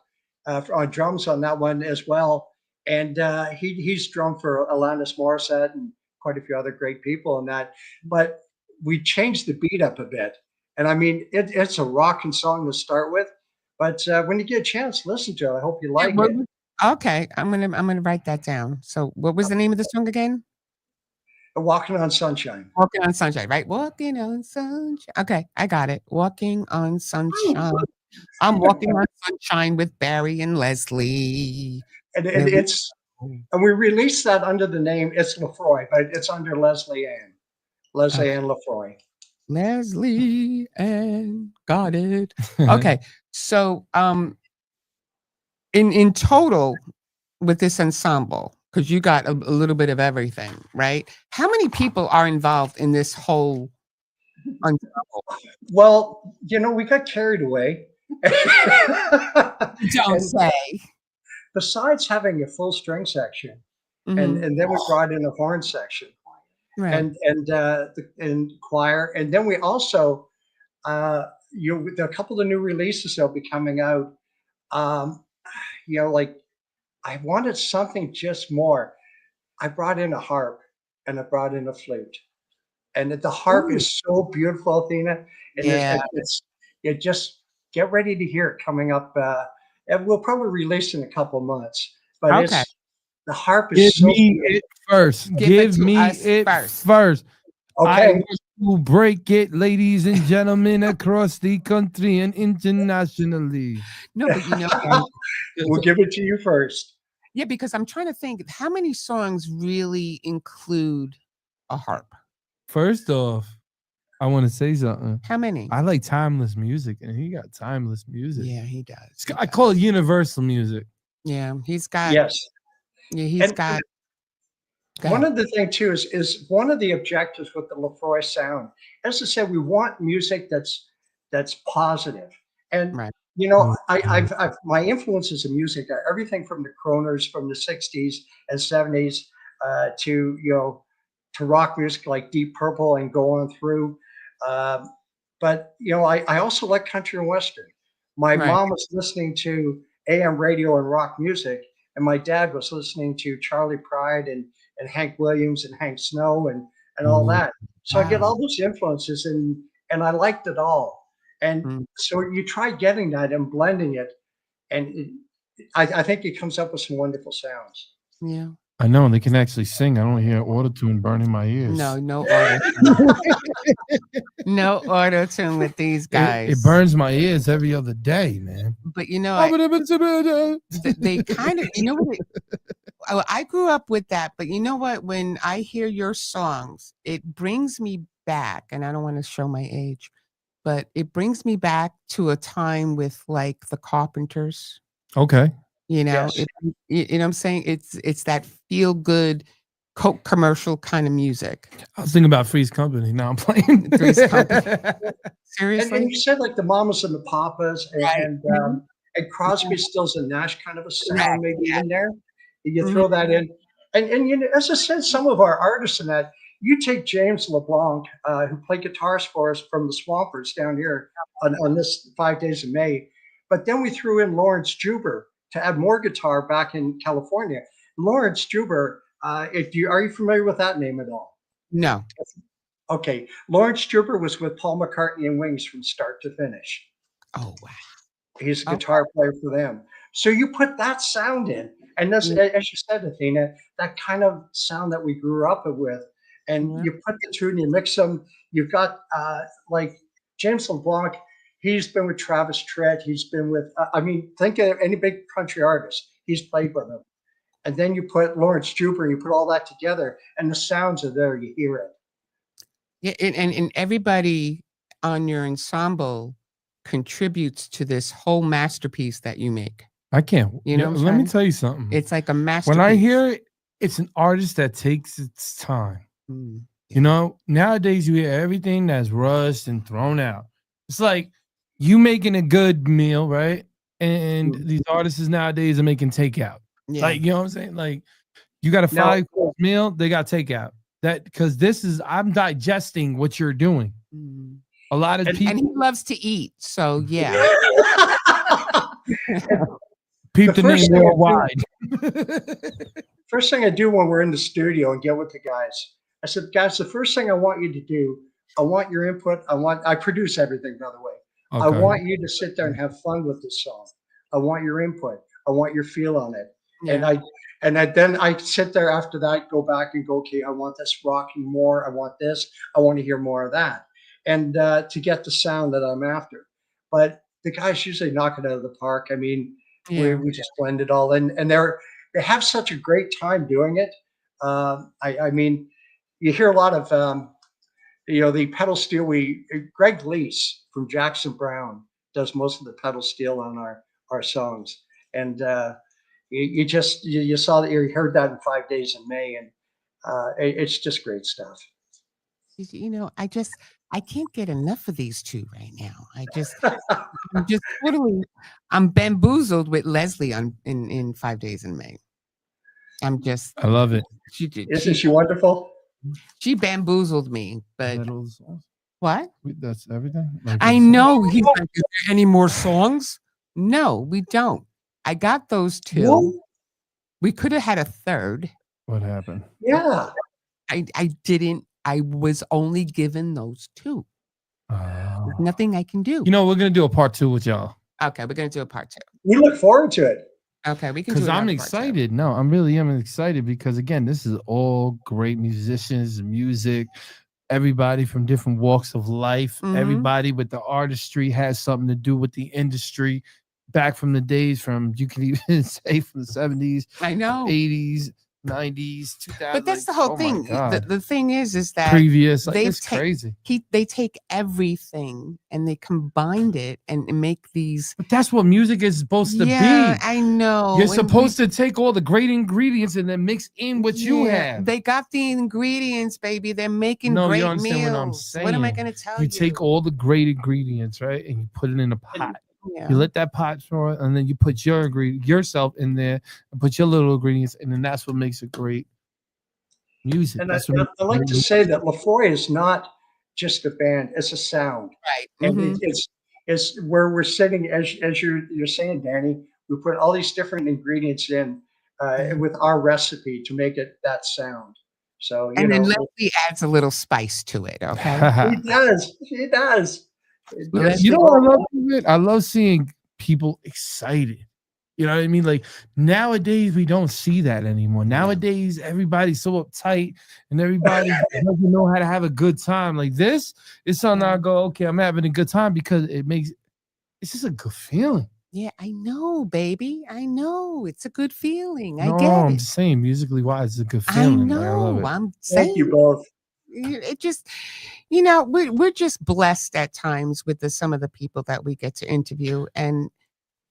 on drums on that one as well, and he's drummed for Alanis Morissette and quite a few other great people in that. But we changed the beat up a bit, and I mean it's a rocking song to start with. But when you get a chance, listen to it. I hope you like it. Okay, I'm gonna write that down. So, what was the name of the song again? "Walking on Sunshine." Walking on Sunshine, right? Walking on Sunshine. Okay, I got it. Walking on Sunshine. I'm walking on sunshine with Barry and Leslie. And Yeah. and we released that under the name, it's Lefroy, but it's under Leslie Ann Lefroy. Leslie and got it. Okay, so in total with this ensemble, because you got a little bit of everything, right? How many people are involved in this whole ensemble? Well, we got carried away. Don't And say. besides having a full string section, Mhm. and then we brought in a horn section Right. and choir, and then we also, a couple of new releases that'll be coming out. Like I wanted something just more. I brought in a harp and I brought in a flute, and the harp is so beautiful, Athena. And Yeah. just get ready to hear it coming up. And we'll probably release in a couple months, but Okay. The harp Give is so me beautiful. it first. Give it Give to me us it first. first. I Okay. wish to break it, ladies and gentlemen, across the country and internationally. No, but We'll give it to you first. yeah, because I'm trying to think how many songs really include a harp. First off, I want to say something. How many? I like timeless music, and he got timeless music. Yeah, he does. He I call it does. universal music. Yeah, he's got. Yes. Yeah, he's And got. Go one ahead. of the things too is one of the objectives with the Lefroy sound. As I said, we want music that's positive. And Right. you know, Mhm. I've my influences in music are everything from the Kroners from the '60s and '70s to to rock music like Deep Purple and go on through. Um, but I also like country and western. My Right. mom was listening to AM radio and rock music, and my dad was listening to Charlie Pride and Hank Williams and Hank Snow and all Ooh. that. So I get Wow. all those influences and I liked it all. And Mm, so you try getting that and blending it, and I think it comes up with some wonderful sounds. yeah. I know they can actually sing. I don't hear autotune burning my ears. No auto. No auto tune with these It guys. burns my ears every other day, man. But they kind of. I grew up with that, but you know what? When I hear your songs, it brings me back, and I don't want to show my age, but it brings me back to a time with like the Carpenters. Okay. Yes. You know what I'm saying? It's that feel good Coke commercial kind of music. I was thinking about Three's Company. Now I'm playing. Three's Company. And Seriously? you said like the Mamas and the Papas Right. and Crosby, Stills and Nash kind of a Right. sound maybe Yeah. in there. You Mhm. throw that in, and as I said, some of our artists in that. You take James LeBlanc, who played guitars for us from the Swampers down here on this 5 days of May, but then we threw in Lawrence Juber to add more guitar back in California. Lawrence Juber, are you familiar with that name at all? No. Okay, Lawrence Juber was with Paul McCartney and Wings from start to finish. Oh wow. He's a Oh. guitar player for them. So you put that sound in, and that's Yeah. as you said, Athena, that kind of sound that we grew up with, and Yeah. you put the two and you mix them. You've got like James LeBlanc. He's been with Travis Tritt. He's been with. I mean, think of any big country artist. He's played with them. And then you put Lawrence Juber, and you put all that together, and the sounds are there. You hear it. Yeah, and everybody on your ensemble contributes to this whole masterpiece that you make. I can't. You know what I'm let me saying? tell you something. It's like a masterpiece. When I hear it, it's an artist that takes its time. Mm. You know, nowadays you hear everything that's rushed and thrown out. It's like you making a good meal, right? And these artists nowadays are making takeout. Yeah. Like, you know what I'm saying? Like, you got a Now- 5-course meal, they got takeout. That because I'm digesting what you're doing. Mm. A lot of And- people And he loves to eat, so yeah. peep the the name first thing I do- worldwide. First thing I do when we're in the studio and get with the guys, I said, guys, the first thing I want you to do, I want your input. I produce everything, by the way. I Okay. want you to sit there and have fun with this song. I want your input. I want your feel on it. Yeah. And then I sit there after that, go back and go, okay, I want this rocking more. I want this. I want to hear more of that. And to get the sound that I'm after. But the guys usually knock it out of the park. I mean, Yeah. we just blend it all in. And they have such a great time doing it. I mean, you hear a lot of, the pedal steel. Greg Lease from Jackson Brown does most of the pedal steel on our songs. And you saw that, you heard that in 5 days in May, and it's just great stuff. You know, I can't get enough of these two right now. I'm bamboozled with Leslie in 5 days in May. I love it. Isn't she wonderful? She bamboozled me, but what? That's everything. Like, I know. He's like, is there any more songs? No, we don't. I got those two. No? We could have had a third. What happened? Yeah. I didn't. I was only given those two. There's nothing I can do. You know, we're gonna do a part 2 with y'all. Okay, we're gonna do a part 2. We look forward to it. Okay, we can do because I'm another part two. excited. No, I'm really am excited because again, this is all great musicians, music, everybody from different walks of life. Mhm. Everybody with the artistry has something to do with the industry. Back from the days from you can even say from the 70s, I know. 80s, 90s, 2000s. But that's the like, whole oh my thing. God. The thing is that Previous, like they've it's crazy. they take everything and they combined it and make these. But that's what music is supposed to Yeah, be. I know. You're and supposed to take all the great ingredients and then mix in what you Yeah, have. They got the ingredients, baby. They're making No, you great don't understand what I'm meals. What am I saying. going to tell You you? take all the great ingredients, right, and you put it in a pot. Yeah. You let that pot pour, and then you put yourself in there, and put your little ingredients, and then that's what makes it great music. And That's what I like to say that Lefroy is not just a band; it's a sound, Right. and Mhm. it's where we're sitting. As you're saying, Danny, we put all these different ingredients in with our recipe to make it that sound. So you And then know, Leslie adds a little spice to it. Okay. he does. He does. Let's You see. know what I love of it? I love seeing people excited. You know what I mean? Like nowadays, we don't see that anymore. Nowadays, everybody's so uptight and everybody doesn't know how to have a good time. Like this is something I go, okay, I'm having a good time because it's just a good feeling. Yeah, I know, baby. I know. It's a good feeling. I No, get I'm it. just saying, musically wise, it's a good I feeling. Like, I love know. it. I'm saying. Thank you both. It just, we're just blessed at times with some of the people that we get to interview, and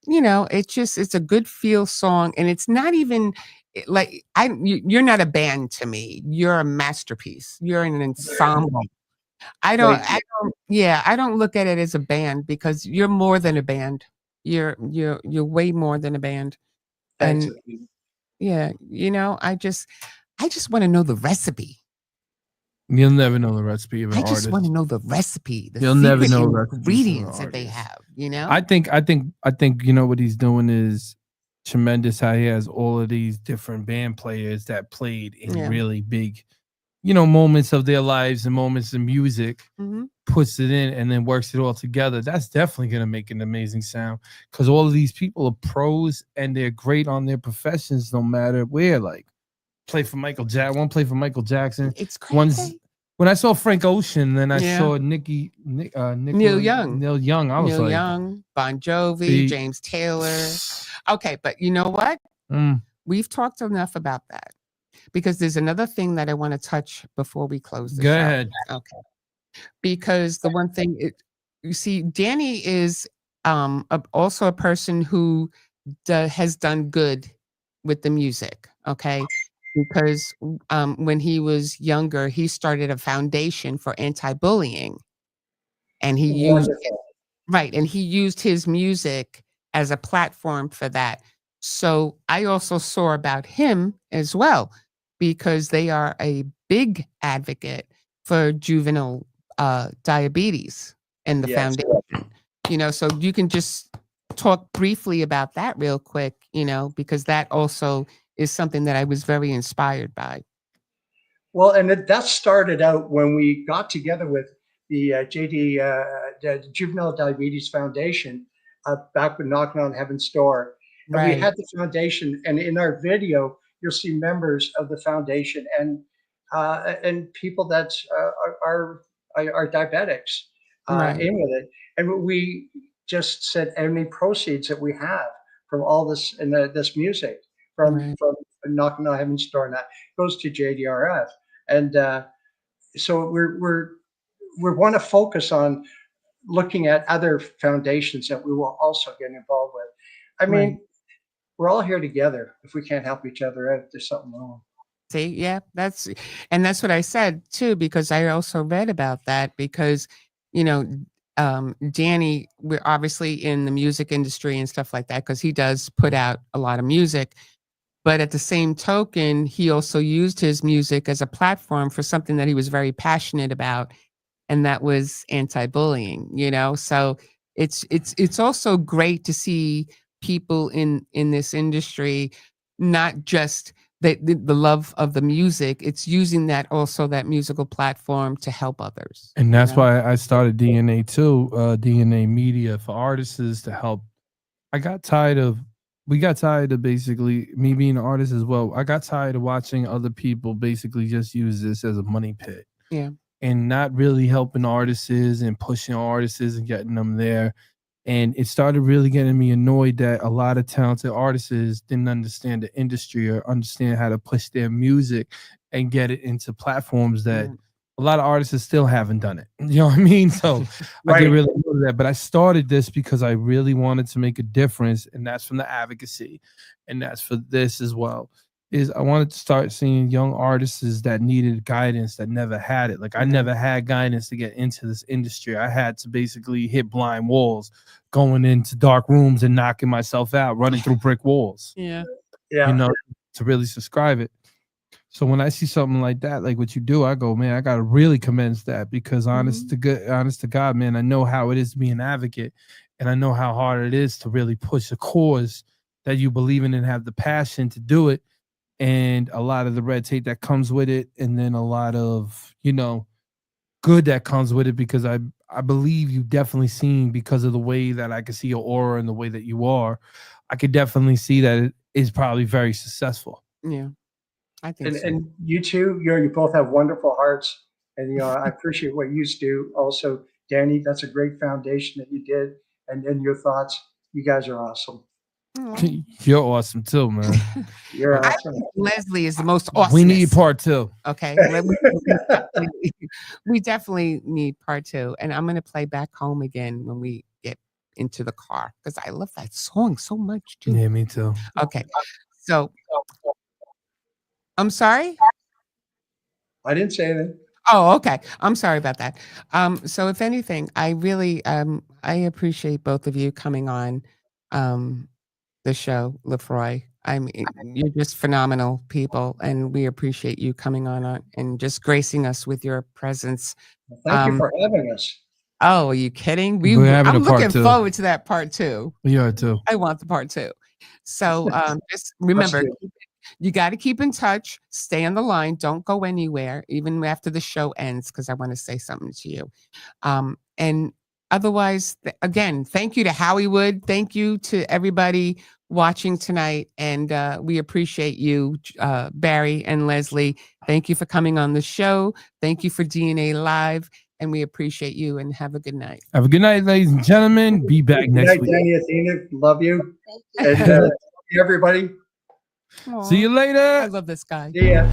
it's a good feel song, and it's not even like you're not a band to me. You're a masterpiece. You're an ensemble. I don't, Thank you. I don't look at it as a band because you're more than a band. You're way more than a band, Thanks. and yeah, I just want to know the recipe. You'll never know the recipe of an I just artist. want to know the recipe, the You'll never secret know recipes of an ingredients that they artist. have. I think you know what he's doing is tremendous. How he has all of these different band players that played in Yeah. really big, moments of their lives and moments in music, Mhm. puts it in and then works it all together. That's definitely gonna make an amazing sound because all of these people are pros and they're great on their professions, no matter where. Like, play for Michael Jackson. One play for Michael Jackson. It's One's crazy. when I saw Frank Ocean, then I Yeah. saw Neil Young. Neil I was Neil like, Young, Bon Jovi, See- James Taylor. Okay, but you know what? mm, We've talked enough about that because there's another thing that I want to touch before we close the go show. ahead. Okay. Because the one thing you see, Danny is also a person who has done good with the music. Okay. Because when he was younger, he started a foundation for anti-bullying, and he used Wonderful. and he used his music as a platform for that. So I also saw about him as well because they are a big advocate for juvenile diabetes and the Yes. foundation. So you can just talk briefly about that real quick, because that also is something that I was very inspired by. Well, and that started out when we got together with the the Juvenile Diabetes Foundation back when Knocking on Heaven's Door. And we Right. had the foundation, and in our video, you'll see members of the foundation and people that are diabetics Right. in with it. And we just said any proceeds that we have from all this and this music Right. from Knocking on Heaven's Door, and that goes to JDRF. And so we want to focus on looking at other foundations that we will also get involved with. I mean, Right. we're all here together. If we can't help each other out, there's something wrong. See, yeah, that's what I said too, because I also read about that because, Danny, we're obviously in the music industry and stuff like that because he does put out a lot of music. But at the same token, he also used his music as a platform for something that he was very passionate about, and that was anti-bullying. So it's also great to see people in this industry, not just the love of the music. It's using that musical platform to help others. And that's why I started DNA too, DNA Media for artists to help. I got tired of we got tired of basically me being an artist as well. I got tired of watching other people basically just use this as a money pit. Yeah. And not really helping artists and pushing artists and getting them there. And it started really getting me annoyed that a lot of talented artists didn't understand the industry or understand how to push their music and get it into platforms that a lot of artists still haven't done it. You know what I mean? So I get really annoyed at that. But I started this because I really wanted to make a difference, and that's from the advocacy, and that's for this as well. Is I wanted to start seeing young artists that needed guidance that never had it. Like I never had guidance to get into this industry. I had to basically hit blind walls, going into dark rooms and knocking myself out, running through brick walls. Yeah. You know, to really subscribe it. So when I see something like that, like what you do, I go, man, I gotta really commence that, because honest to God, man, I know how it is to be an advocate, and I know how hard it is to really push a cause that you believe in and have the passion to do it. And a lot of the red tape that comes with it, and then a lot of, you know, good that comes with it, because I believe you definitely seen, because of the way that I can see your aura and the way that you are, I could definitely see that it is probably very successful. Yeah, I think so. And you two, you both have wonderful hearts, and I appreciate what you do. Also, Danny, that's a great foundation that you did, and then your thoughts. You guys are awesome. You're awesome too, man. You're awesome. Leslie is the most awesome. We need part 2. Okay. We definitely need part 2. And I'm going to play Back Home again when we get into the car, because I love that song so much too. Yeah, me too. Okay. So I'm sorry? I didn't say anything. Oh, okay. I'm sorry about that. So if anything, I really I appreciate both of you coming on the show, Lefroy. I mean, you're just phenomenal people, and we appreciate you coming on and just gracing us with your presence. Well, thank you for having us. Oh, are you kidding? I'm looking forward to that part 2. We are too. I want the part 2. So just remember, you got to keep in touch. Stay on the line. Don't go anywhere, even after the show ends, because I want to say something to you. And otherwise, again, thank you to Hollywood. Thank you to everybody watching tonight. And we appreciate you, Barry and Leslie. Thank you for coming on the show. Thank you for DNA Live. And we appreciate you, and have a good night. Have a good night, ladies and gentlemen. Be back next week. Danny, Athena, love you. Thank you. And everybody. See you later. I love this guy. See ya.